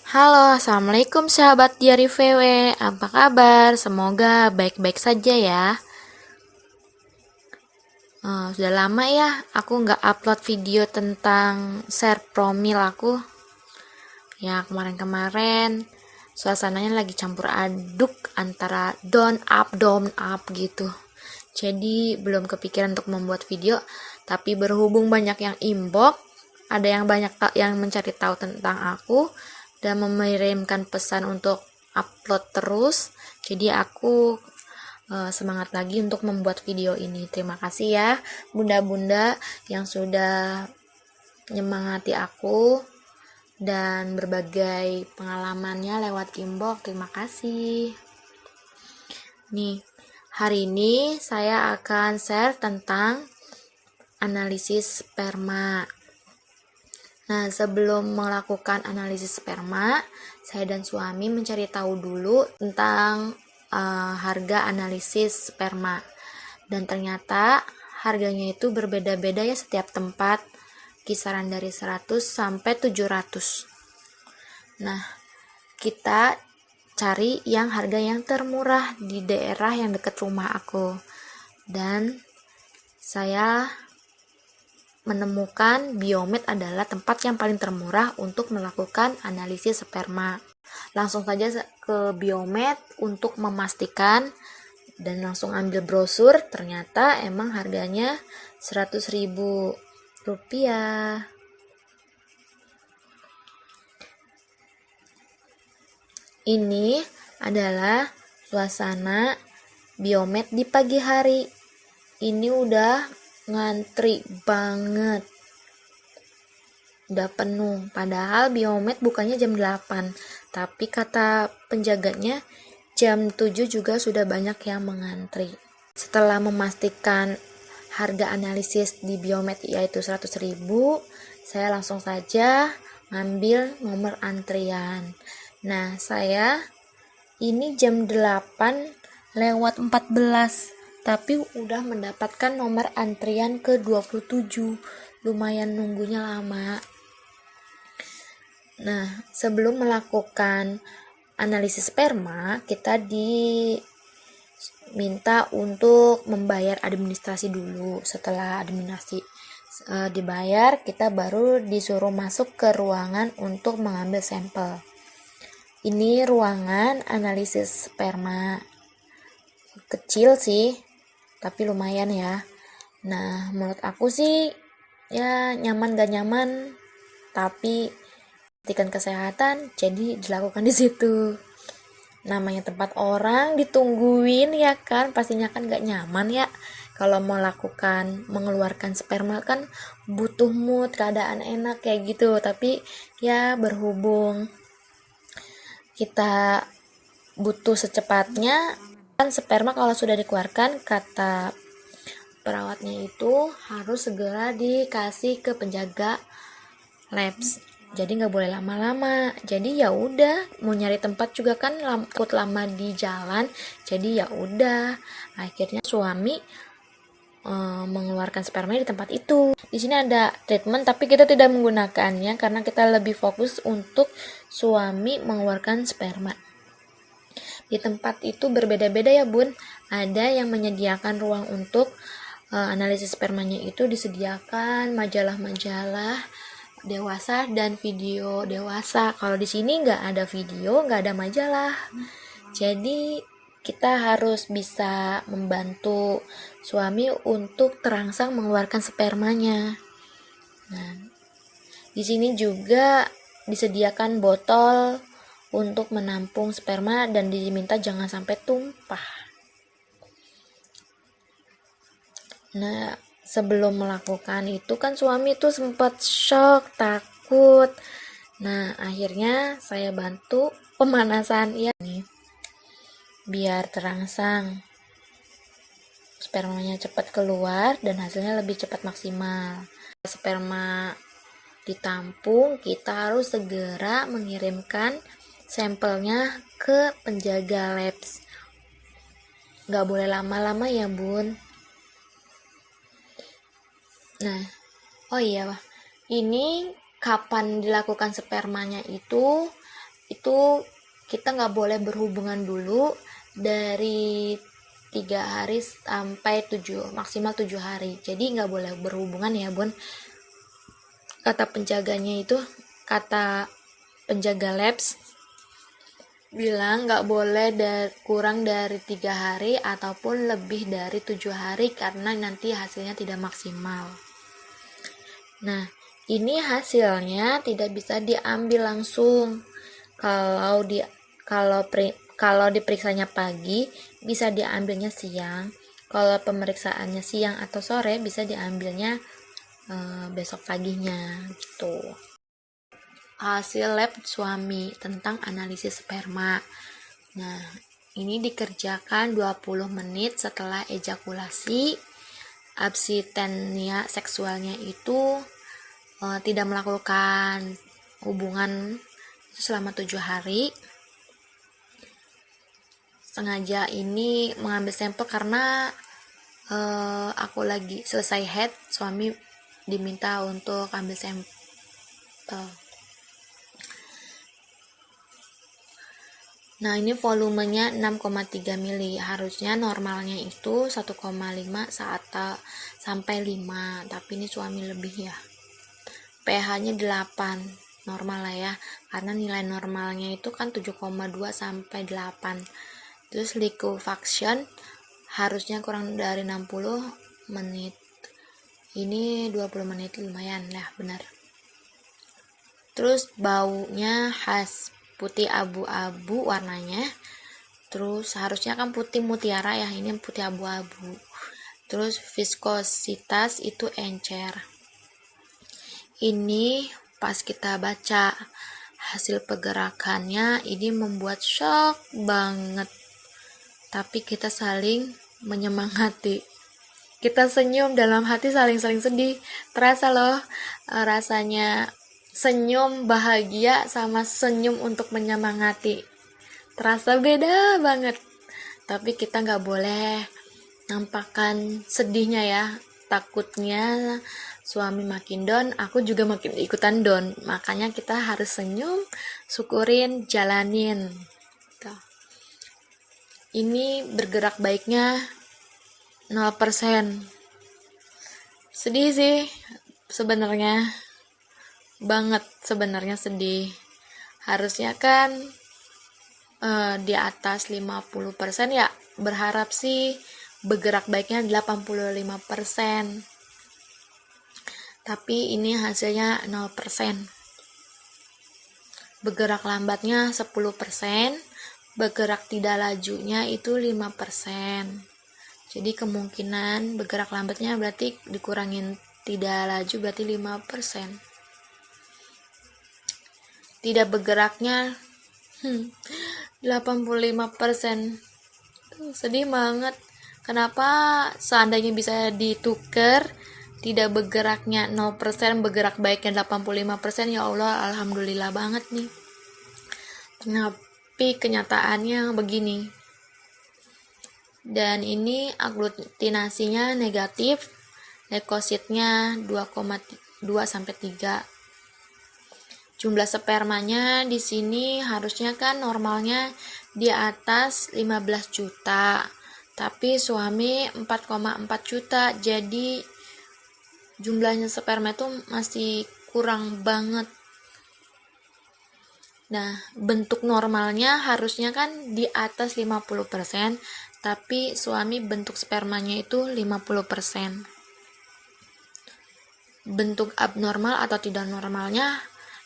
Halo, assalamualaikum sahabat Diari VW. Apa kabar? Semoga baik-baik saja ya. Sudah lama ya aku nggak upload video tentang share profil aku. Ya kemarin-kemarin suasananya lagi campur aduk antara down up gitu. Jadi belum kepikiran untuk membuat video, tapi berhubung banyak yang inbox, ada yang banyak yang mencari tahu tentang aku dan mengirimkan pesan untuk upload terus. Jadi aku semangat lagi untuk membuat video ini. Terima kasih ya bunda-bunda yang sudah menyemangati aku dan berbagai pengalamannya lewat inbox. Terima kasih. Nih, hari ini saya akan share tentang analisis sperma. Nah, sebelum melakukan analisis sperma, saya dan suami mencari tahu dulu tentang harga analisis sperma. Dan ternyata harganya itu berbeda-beda ya setiap tempat, kisaran dari 100 sampai 700. Nah, kita cari yang harga yang termurah di daerah yang dekat rumah aku. Dan saya menemukan Biomed adalah tempat yang paling termurah untuk melakukan analisis sperma. Langsung saja ke Biomed untuk memastikan dan langsung ambil brosur. Ternyata emang harganya 100.000 rupiah. Ini adalah suasana Biomed di pagi hari. Ini udah ngantri banget, udah penuh, padahal Biomed bukanya jam 8, tapi kata penjaganya jam 7 juga sudah banyak yang mengantri. Setelah memastikan harga analisis di Biomed yaitu 100.000, saya langsung saja ngambil nomor antrian. Nah, saya ini jam 8:14 tapi udah mendapatkan nomor antrian ke 27. Lumayan nunggunya lama. Nah, sebelum melakukan analisis sperma, kita diminta untuk membayar administrasi dulu. Setelah administrasi dibayar, kita baru disuruh masuk ke ruangan untuk mengambil sampel. Ini ruangan analisis sperma. Kecil sih, tapi lumayan ya. Nah, menurut aku sih ya nyaman gak nyaman, tapi perhatikan kesehatan jadi dilakukan di situ. Namanya tempat orang ditungguin ya kan, pastinya kan gak nyaman ya. Kalau mau lakukan mengeluarkan sperma kan butuh mood, keadaan enak kayak gitu. Tapi ya berhubung kita butuh secepatnya, kan sperma kalau sudah dikeluarkan, kata perawatnya itu harus segera dikasih ke penjaga labs. Jadi nggak boleh lama-lama. Jadi ya udah, mau nyari tempat juga kan takut lama di jalan. Jadi ya udah, akhirnya suami mengeluarkan sperma di tempat itu. Di sini ada treatment tapi kita tidak menggunakannya karena kita lebih fokus untuk suami mengeluarkan sperma. Di tempat itu berbeda-beda ya bun. Ada yang menyediakan ruang untuk analisis spermanya itu disediakan majalah-majalah dewasa dan video dewasa. Kalau di sini nggak ada video, nggak ada majalah. Jadi kita harus bisa membantu suami untuk terangsang mengeluarkan spermanya. Nah, di sini juga disediakan botol untuk menampung sperma dan diminta jangan sampai tumpah. Nah, sebelum melakukan itu kan suami tuh sempat shock, takut. Nah, akhirnya saya bantu pemanasan ya nih. Biar terangsang spermanya cepat keluar dan hasilnya lebih cepat maksimal. Sperma ditampung, kita harus segera mengirimkan sampelnya ke penjaga labs. Nggak boleh lama-lama ya bun. Nah, oh iya, ini kapan dilakukan spermanya itu kita nggak boleh berhubungan dulu dari 3 hari sampai 7, maksimal 7 hari. Jadi nggak boleh berhubungan ya bun. Kata penjaga labs bilang nggak boleh kurang dari 3 hari ataupun lebih dari 7 hari karena nanti hasilnya tidak maksimal. Nah, ini hasilnya tidak bisa diambil langsung. Kalau diperiksanya pagi bisa diambilnya siang. Kalau pemeriksaannya siang atau sore bisa diambilnya besok paginya gitu. Hasil lab suami tentang analisis sperma. Nah, ini dikerjakan 20 menit setelah ejakulasi. Absitenia seksualnya itu tidak melakukan hubungan selama 7 hari. Sengaja ini mengambil sampel karena aku lagi selesai head, suami diminta untuk ambil sampel. Nah, ini volumenya 6,3 mili. Harusnya normalnya itu 1,5 sampai 5, tapi ini suami lebih ya. pH-nya 8, normal lah ya. Karena nilai normalnya itu kan 7,2 sampai 8. Terus liquefaction harusnya kurang dari 60 menit. Ini 20 menit, lumayan lah, benar. Terus baunya khas putih abu-abu warnanya. Terus harusnya kan putih mutiara ya, ini putih abu-abu. Terus viskositas itu encer. Ini pas kita baca hasil pergerakannya, ini membuat shock banget. Tapi kita saling menyemangati. Kita senyum dalam hati, saling-saling sedih. Terasa loh rasanya senyum bahagia sama senyum untuk menyemangati. Terasa beda banget. Tapi kita nggak boleh nampakkan sedihnya ya. Takutnya suami makin down, aku juga makin ikutan down. Makanya kita harus senyum, syukurin, jalanin. Tuh. Ini bergerak baiknya 0%. Sedih sih sebenarnya. Banget sebenarnya sedih. Harusnya kan di atas 50% ya. Berharap sih bergerak baiknya 85%. Tapi ini hasilnya 0%. Bergerak lambatnya 10%, bergerak tidak lajunya itu 5%. Jadi kemungkinan bergerak lambatnya berarti dikurangin tidak laju berarti 5%. Tidak bergeraknya 85%. Sedih banget. Kenapa seandainya bisa ditukar, tidak bergeraknya 0%, bergerak baiknya 85%, ya Allah, alhamdulillah banget nih. Tapi kenyataannya begini. Dan ini aglutinasinya negatif, leukositnya 2,2 sampai 3. Jumlah spermanya di sini harusnya kan normalnya di atas 15 juta. Tapi suami 4,4 juta. Jadi jumlahnya sperma itu masih kurang banget. Nah, bentuk normalnya harusnya kan di atas 50%, tapi suami bentuk spermanya itu 50%. Bentuk abnormal atau tidak normalnya,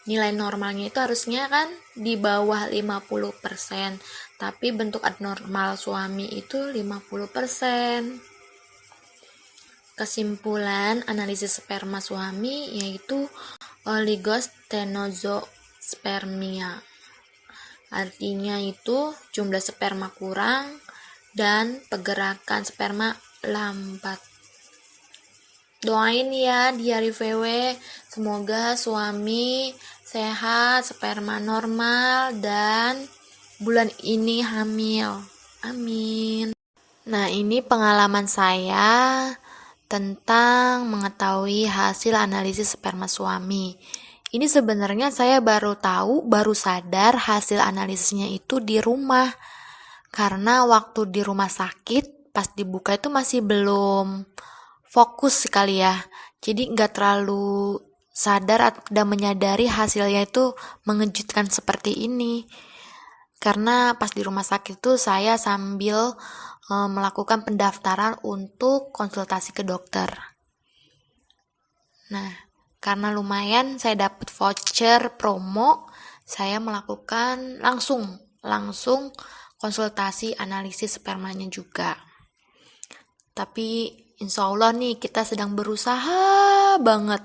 nilai normalnya itu harusnya kan di bawah 50%, tapi bentuk abnormal suami itu 50%. Kesimpulan analisis sperma suami yaitu oligostetnospermia. Artinya itu jumlah sperma kurang dan pergerakan sperma lambat. Doain ya di hari VW, semoga suami sehat, sperma normal, dan bulan ini hamil. Amin. Nah, ini pengalaman saya tentang mengetahui hasil analisis sperma suami. Ini sebenarnya saya baru tahu, baru sadar hasil analisisnya itu di rumah. Karena waktu di rumah sakit, pas dibuka itu masih belum fokus sekali ya. Jadi nggak terlalu sadar dan menyadari hasilnya itu mengejutkan seperti ini. Karena pas di rumah sakit itu saya sambil melakukan pendaftaran untuk konsultasi ke dokter. Nah, karena lumayan saya dapat voucher promo, saya melakukan langsung konsultasi analisis spermanya juga. Tapi insya Allah nih kita sedang berusaha banget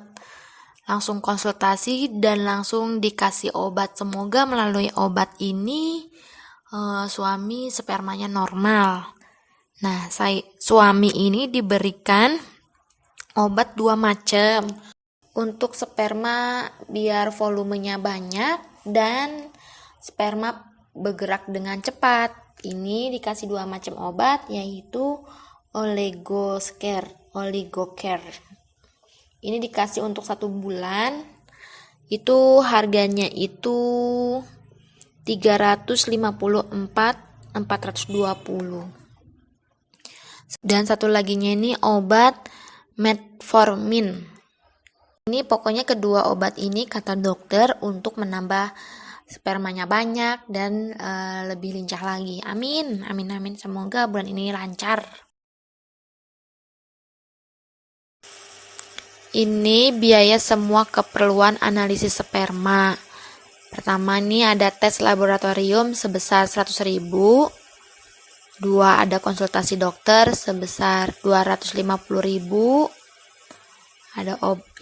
langsung konsultasi dan langsung dikasih obat. Semoga melalui obat ini suami spermanya normal. Nah, suami ini diberikan obat 2 macam untuk sperma biar volumenya banyak dan sperma bergerak dengan cepat. Ini dikasih 2 macam obat, yaitu Oligocare. Ini dikasih untuk 1 bulan. Itu harganya itu 354.420. Dan satu laginya ini obat metformin. Ini pokoknya kedua obat ini kata dokter untuk menambah spermanya banyak dan lebih lincah lagi. Amin, amin, amin. Semoga bulan ini lancar. Ini biaya semua keperluan analisis sperma. Pertama nih ada tes laboratorium sebesar 100.000. 2 ada konsultasi dokter sebesar 250.000.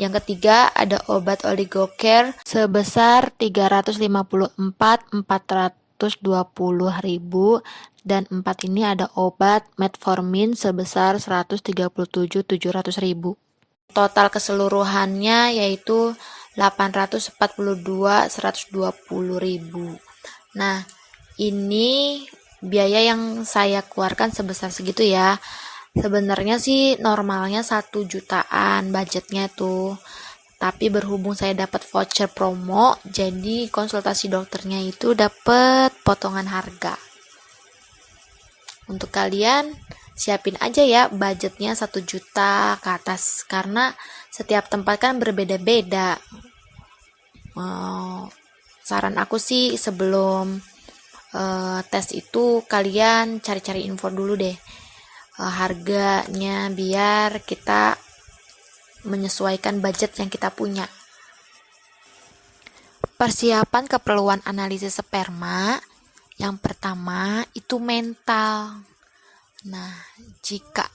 Yang ketiga ada obat Oligocare sebesar 354.420.000 dan 4 ini ada obat metformin sebesar 137.700.000. Total keseluruhannya yaitu 842.120.000. Nah, ini biaya yang saya keluarkan sebesar segitu ya. Sebenarnya sih normalnya 1 jutaan budgetnya tuh. Tapi berhubung saya dapat voucher promo, jadi konsultasi dokternya itu dapat potongan harga. Untuk kalian siapin aja ya budgetnya 1 juta ke atas karena setiap tempat kan berbeda-beda. Saran aku sih sebelum tes itu kalian cari-cari info dulu deh harganya biar kita menyesuaikan budget yang kita punya. Persiapan keperluan analisis sperma yang pertama itu mental. Nah, jika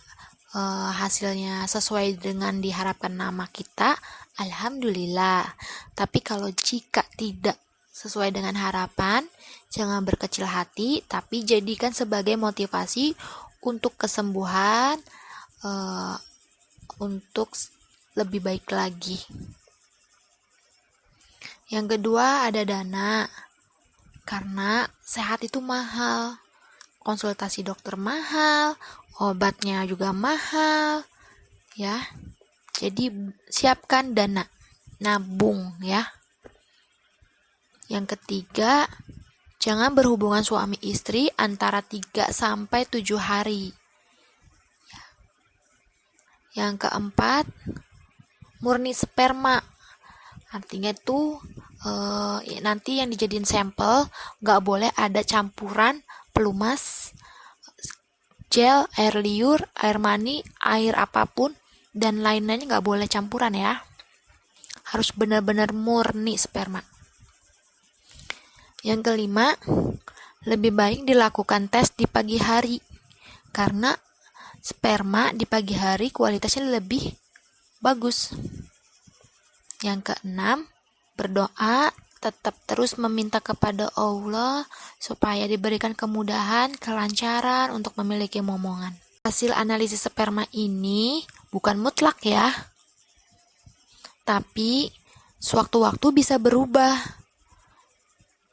hasilnya sesuai dengan diharapkan nama kita, alhamdulillah. Tapi kalau jika tidak sesuai dengan harapan, jangan berkecil hati, tapi jadikan sebagai motivasi untuk kesembuhan, untuk lebih baik lagi. Yang kedua ada dana, karena sehat itu mahal, konsultasi dokter mahal, obatnya juga mahal, ya. Jadi siapkan dana, nabung ya. Yang ketiga, jangan berhubungan suami istri antara 3 sampai 7 hari. Yang keempat, murni sperma. Artinya itu nanti yang dijadiin sampel gak boleh ada campuran pelumas, gel, air liur, air mani, air apapun, dan lain-lainnya gak boleh campuran ya. Harus benar-benar murni sperma. Yang kelima, lebih baik dilakukan tes di pagi hari karena sperma di pagi hari kualitasnya lebih bagus. Yang keenam, berdoa, tetap terus meminta kepada Allah supaya diberikan kemudahan, kelancaran untuk memiliki momongan. Hasil analisis sperma ini bukan mutlak ya, tapi sewaktu-waktu bisa berubah.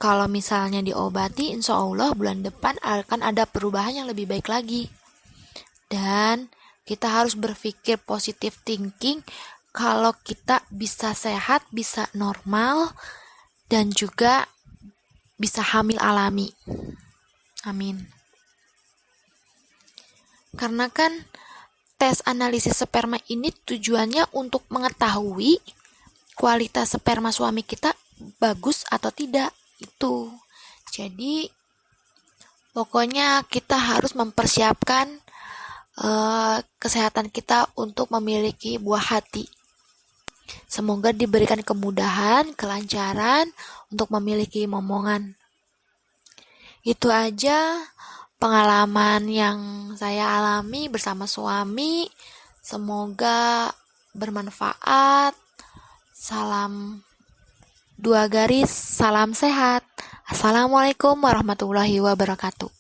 Kalau misalnya diobati, insya Allah bulan depan akan ada perubahan yang lebih baik lagi. Dan kita harus berpikir positive thinking kalau kita bisa sehat, bisa normal, dan juga bisa hamil alami. Amin. Karena kan tes analisis sperma ini tujuannya untuk mengetahui kualitas sperma suami kita bagus atau tidak. Itu. Jadi pokoknya kita harus mempersiapkan kesehatan kita untuk memiliki buah hati. Semoga diberikan kemudahan, kelancaran untuk memiliki momongan. Itu aja pengalaman yang saya alami bersama suami. Semoga bermanfaat. Salam 2 garis, salam sehat. Assalamualaikum warahmatullahi wabarakatuh.